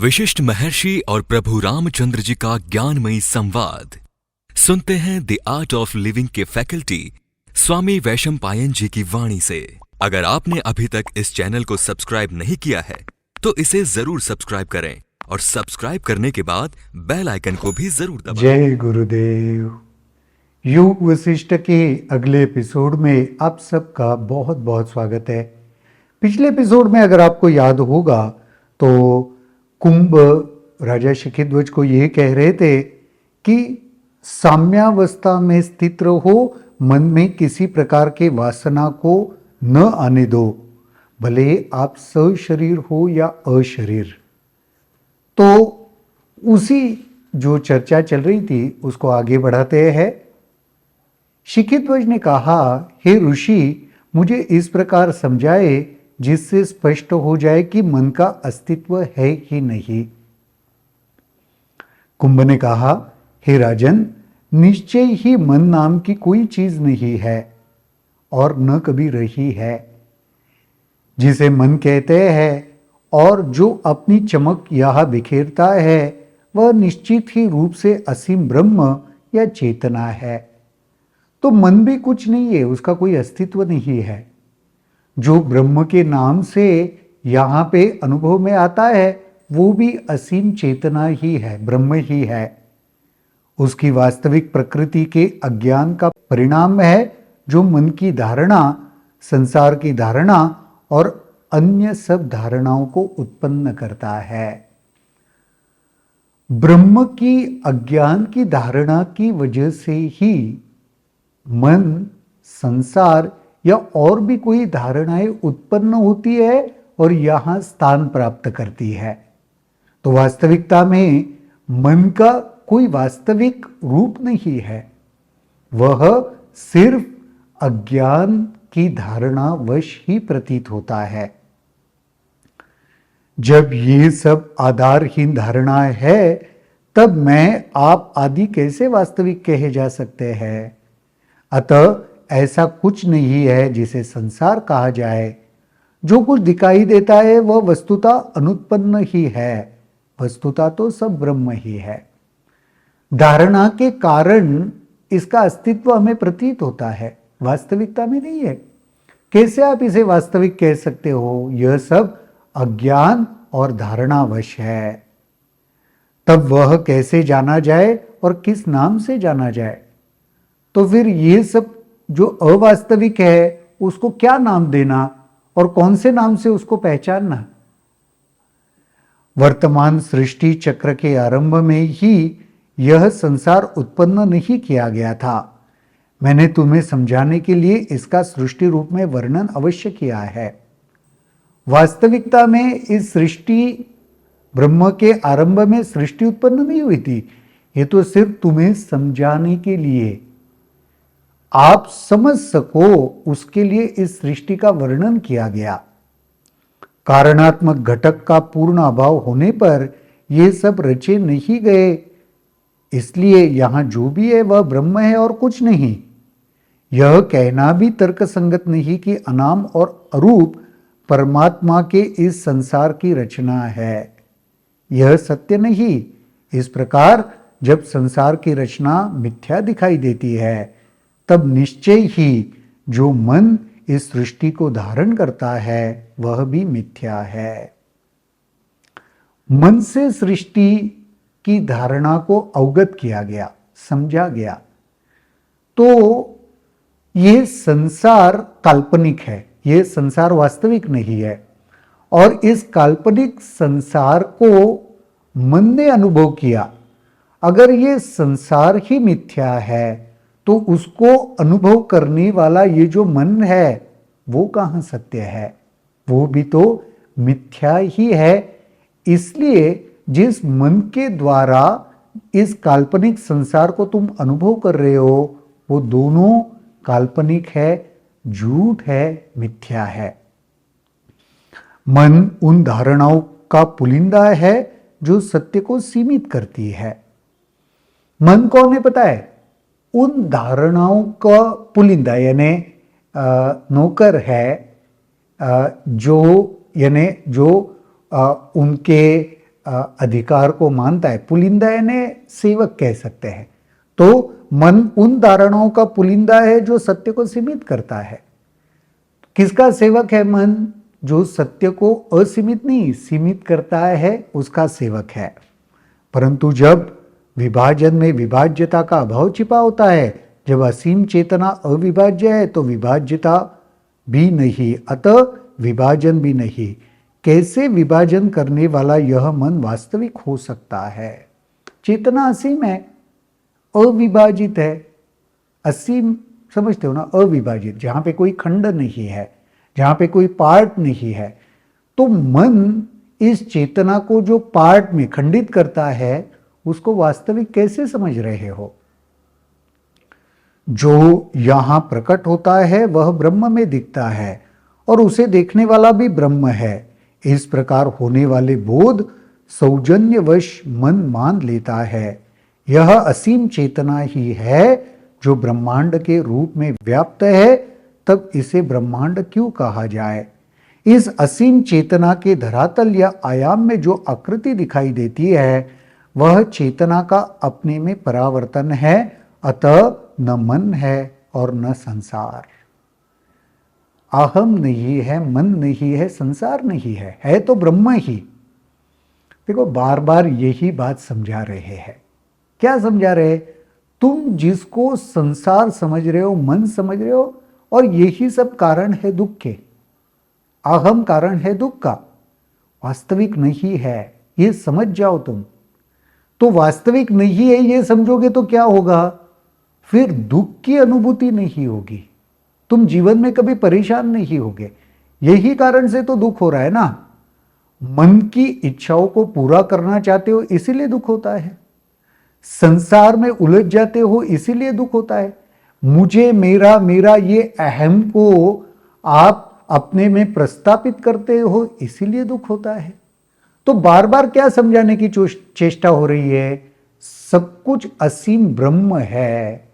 विशिष्ट महर्षि और प्रभु रामचंद्र जी का ज्ञानमयी संवाद सुनते हैं द आर्ट ऑफ लिविंग के फैकल्टी स्वामी वैशंपायन जी की वाणी से। अगर आपने अभी तक इस चैनल को सब्सक्राइब नहीं किया है तो इसे जरूर सब्सक्राइब करें और सब्सक्राइब करने के बाद बेल आइकन को भी जरूर दबाएं। जय गुरुदेव। योग वशिष्ठ के अगले एपिसोड में आप सबका बहुत बहुत स्वागत है। पिछले एपिसोड में अगर आपको याद होगा तो कुंभ राजा शिखिध्वज को ये कह रहे थे कि साम्यावस्था में स्थित रहो, मन में किसी प्रकार के वासना को न आने दो, भले आप सशरीर हो या अशरीर। तो उसी जो चर्चा चल रही थी उसको आगे बढ़ाते हैं। शिखिध्वज ने कहा, हे ऋषि, मुझे इस प्रकार समझाए जिससे स्पष्ट हो जाए कि मन का अस्तित्व है ही नहीं। कुंभ ने कहा, हे राजन, निश्चय ही मन नाम की कोई चीज नहीं है और न कभी रही है। जिसे मन कहते हैं और जो अपनी चमक यहां बिखेरता है वह निश्चित ही रूप से असीम ब्रह्म या चेतना है। तो मन भी कुछ नहीं है, उसका कोई अस्तित्व नहीं है। जो ब्रह्म के नाम से यहाँ पे अनुभव में आता है वो भी असीम चेतना ही है, ब्रह्म ही है। उसकी वास्तविक प्रकृति के अज्ञान का परिणाम है जो मन की धारणा, संसार की धारणा और अन्य सब धारणाओं को उत्पन्न करता है। ब्रह्म की अज्ञान की धारणा की वजह से ही मन, संसार या और भी कोई धारणाएं उत्पन्न होती है और यहां स्थान प्राप्त करती है। तो वास्तविकता में मन का कोई वास्तविक रूप नहीं है, वह सिर्फ अज्ञान की धारणा वश ही प्रतीत होता है। जब ये सब आधारहीन धारणाएं है तब मैं, आप आदि कैसे वास्तविक कहे जा सकते हैं। अतः ऐसा कुछ नहीं है जिसे संसार कहा जाए। जो कुछ दिखाई देता है वह वस्तुतः अनुत्पन्न ही है, वस्तुतः तो सब ब्रह्म ही है। धारणा के कारण इसका अस्तित्व हमें प्रतीत होता है, वास्तविकता में नहीं है। कैसे आप इसे वास्तविक कह सकते हो। यह सब अज्ञान और धारणावश है। तब वह कैसे जाना जाए और किस नाम से जाना जाए। तो फिर ये सब जो अवास्तविक है उसको क्या नाम देना और कौन से नाम से उसको पहचानना। वर्तमान सृष्टि चक्र के आरंभ में ही यह संसार उत्पन्न नहीं किया गया था। मैंने तुम्हें समझाने के लिए इसका सृष्टि रूप में वर्णन अवश्य किया है। वास्तविकता में इस सृष्टि, ब्रह्म के आरंभ में सृष्टि उत्पन्न नहीं हुई थी। ये तो सिर्फ तुम्हें समझाने के लिए, आप समझ सको उसके लिए इस सृष्टि का वर्णन किया गया। कारणात्मक घटक का पूर्ण अभाव होने पर ये सब रचे नहीं गए, इसलिए यहां जो भी है वह ब्रह्म है और कुछ नहीं। यह कहना भी तर्कसंगत नहीं कि अनाम और अरूप परमात्मा के इस संसार की रचना है। यह सत्य नहीं। इस प्रकार जब संसार की रचना मिथ्या दिखाई देती है तब निश्चय ही जो मन इस सृष्टि को धारण करता है वह भी मिथ्या है। मन से सृष्टि की धारणा को अवगत किया गया, समझा गया। तो ये संसार काल्पनिक है, ये संसार वास्तविक नहीं है। और इस काल्पनिक संसार को मन ने अनुभव किया। अगर ये संसार ही मिथ्या है तो उसको अनुभव करने वाला ये जो मन है वो कहाँ सत्य है, वो भी तो मिथ्या ही है। इसलिए जिस मन के द्वारा इस काल्पनिक संसार को तुम अनुभव कर रहे हो वो दोनों काल्पनिक है, झूठ है, मिथ्या है। मन उन धारणाओं का पुलिंदा है जो सत्य को सीमित करती है। मन कौन है पता है। उन धारणाओं का पुलिंदा यानी नौकर है, जो उनके अधिकार को मानता है, पुलिंदा यानी सेवक कह सकते हैं। तो मन उन धारणाओं का पुलिंदा है जो सत्य को सीमित करता है। किसका सेवक है मन? जो सत्य को असीमित नहीं सीमित करता है, उसका सेवक है। परंतु जब विभाजन में विभाज्यता का अभाव छिपा होता है, जब असीम चेतना अविभाज्य है, तो विभाज्यता भी नहीं, अतः विभाजन भी नहीं। कैसे विभाजन करने वाला यह मन वास्तविक हो सकता है? चेतना असीम है, अविभाजित है। असीम समझते हो ना, अविभाजित, जहां पे कोई खंड नहीं है, जहां पे कोई पार्ट नहीं है। तो मन इस चेतना को जो पार्ट में खंडित करता है, उसको वास्तविक कैसे समझ रहे हो? जो यहां प्रकट होता है वह ब्रह्म में दिखता है और उसे देखने वाला भी ब्रह्म है। इस प्रकार होने वाले बोध सौजन्यवश मन मान लेता है। यह असीम चेतना ही है जो ब्रह्मांड के रूप में व्याप्त है, तब इसे ब्रह्मांड क्यों कहा जाए? इस असीम चेतना के धरातल या आयाम में जो आकृति दिखाई देती है, वह चेतना का अपने में परावर्तन है, अतः न मन है और न संसार। अहम नहीं है, मन नहीं है, संसार नहीं है तो ब्रह्म ही। देखो, बार बार यही बात समझा रहे हैं। क्या समझा रहे? तुम जिसको संसार समझ रहे हो, मन समझ रहे हो, और यही सब कारण है दुख के। अहम कारण है दुख का, वास्तविक नहीं है, ये समझ जाओ तुम। तो वास्तविक नहीं है ये समझोगे तो क्या होगा? फिर दुख की अनुभूति नहीं होगी, तुम जीवन में कभी परेशान नहीं होगे। यही कारण से तो दुख हो रहा है ना। मन की इच्छाओं को पूरा करना चाहते हो, इसीलिए दुख होता है। संसार में उलझ जाते हो, इसीलिए दुख होता है। मुझे, मेरा, मेरा, ये अहम को आप अपने में प्रस्तापित करते हो, इसीलिए दुख होता है। तो बार बार क्या समझाने की चेष्टा हो रही है? सब कुछ असीम ब्रह्म है।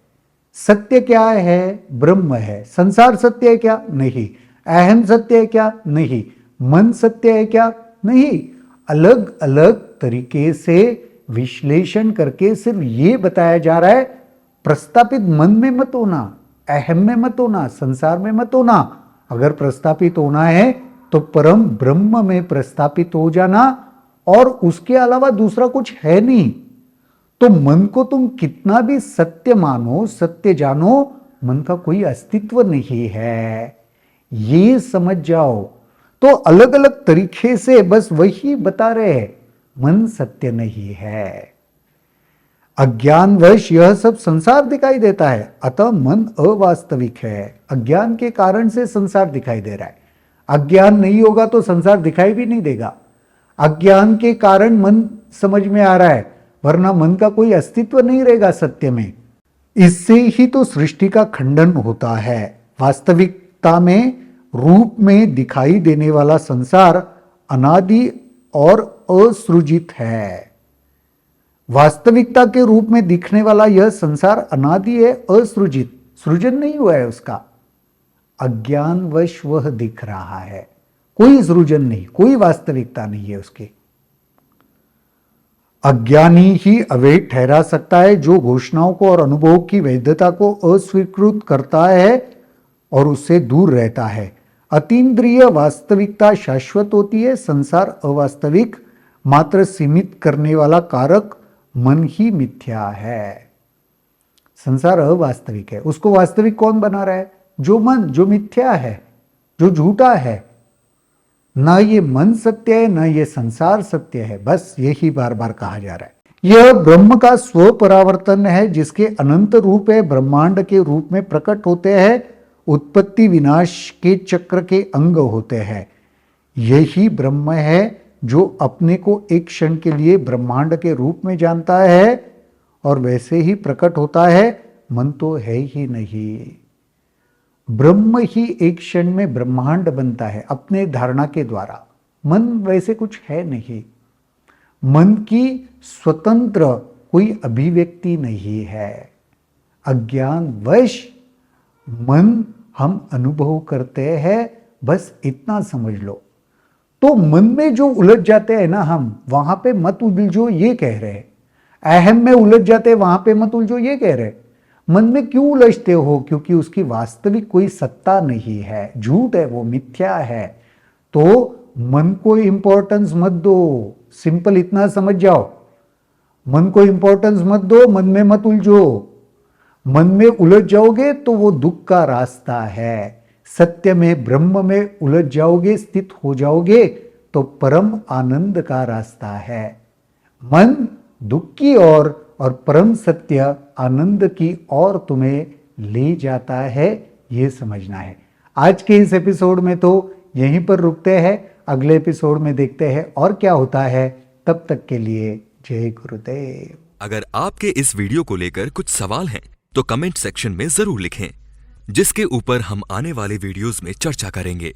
सत्य क्या है? ब्रह्म है। संसार सत्य है क्या? नहीं। अहम सत्य है क्या? नहीं। मन सत्य है क्या? नहीं। अलग अलग तरीके से विश्लेषण करके सिर्फ ये बताया जा रहा है, प्रस्तापित मन में मत होना, अहम में मत होना, संसार में मत होना। अगर प्रस्तापित होना है तो परम ब्रह्म में प्रस्तापित हो जाना, और उसके अलावा दूसरा कुछ है नहीं। तो मन को तुम कितना भी सत्य मानो, सत्य जानो, मन का कोई अस्तित्व नहीं है, ये समझ जाओ। तो अलग अलग तरीके से बस वही बता रहे हैं, मन सत्य नहीं है। अज्ञानवश यह सब संसार दिखाई देता है, अतः मन अवास्तविक है। अज्ञान के कारण से संसार दिखाई दे रहा है। अज्ञान नहीं होगा तो संसार दिखाई भी नहीं देगा। अज्ञान के कारण मन समझ में आ रहा है, वरना मन का कोई अस्तित्व नहीं रहेगा सत्य में। इससे ही तो सृष्टि का खंडन होता है। वास्तविकता में रूप में दिखाई देने वाला संसार अनादि और असृजित है। वास्तविकता के रूप में दिखने वाला यह संसार अनादि है, असृजित, सृजन नहीं हुआ है उसका। अज्ञानवश वह दिख रहा है, कोई सृजन नहीं, कोई वास्तविकता नहीं है उसकी। अज्ञानी ही अवैध ठहरा सकता है, जो घोषणाओं को और अनुभव की वैधता को अस्वीकृत करता है और उससे दूर रहता है। अतीन्द्रिय वास्तविकता शाश्वत होती है, संसार अवास्तविक, मात्र सीमित करने वाला कारक मन ही मिथ्या है। संसार अवास्तविक है, उसको वास्तविक कौन बना रहा है? जो मन, जो मिथ्या है, जो झूठा है। ना ये मन सत्य है, ना ये संसार सत्य है, बस यही बार बार कहा जा रहा है। यह ब्रह्म का स्व परावर्तन है, जिसके अनंत रूप है, ब्रह्मांड के रूप में प्रकट होते हैं, उत्पत्ति विनाश के चक्र के अंग होते हैं। यही ब्रह्म है जो अपने को एक क्षण के लिए ब्रह्मांड के रूप में जानता है और वैसे ही प्रकट होता है। मन तो है ही नहीं, ब्रह्म ही एक क्षण में ब्रह्मांड बनता है अपने धारणा के द्वारा। मन वैसे कुछ है नहीं, मन की स्वतंत्र कोई अभिव्यक्ति नहीं है। अज्ञानवश मन हम अनुभव करते हैं, बस इतना समझ लो। तो मन में जो उलझ जाते हैं ना हम, वहां पे मत उलझो ये कह रहे हैं। अहम में उलझ जाते हैं, वहां पे मत उलझो ये कह रहे हैं। मन में क्यों उलझते हो? क्योंकि उसकी वास्तविक कोई सत्ता नहीं है, झूठ है, वो मिथ्या है। तो मन को इंपॉर्टेंस मत दो, सिंपल इतना समझ जाओ। मन को इंपॉर्टेंस मत दो, मन में मत उलझो। मन में उलझ जाओगे तो वो दुख का रास्ता है। सत्य में, ब्रह्म में उलझ जाओगे, स्थित हो जाओगे तो परम आनंद का रास्ता है। मन दुख की ओर और परम सत्य आनंद की ओर तुम्हें ले जाता है, ये समझना है। आज के इस एपिसोड में तो यहीं पर रुकते हैं, अगले एपिसोड में देखते हैं और क्या होता है। तब तक के लिए जय गुरुदेव। अगर आपके इस वीडियो को लेकर कुछ सवाल हैं तो कमेंट सेक्शन में जरूर लिखें, जिसके ऊपर हम आने वाले वीडियोस में चर्चा करेंगे।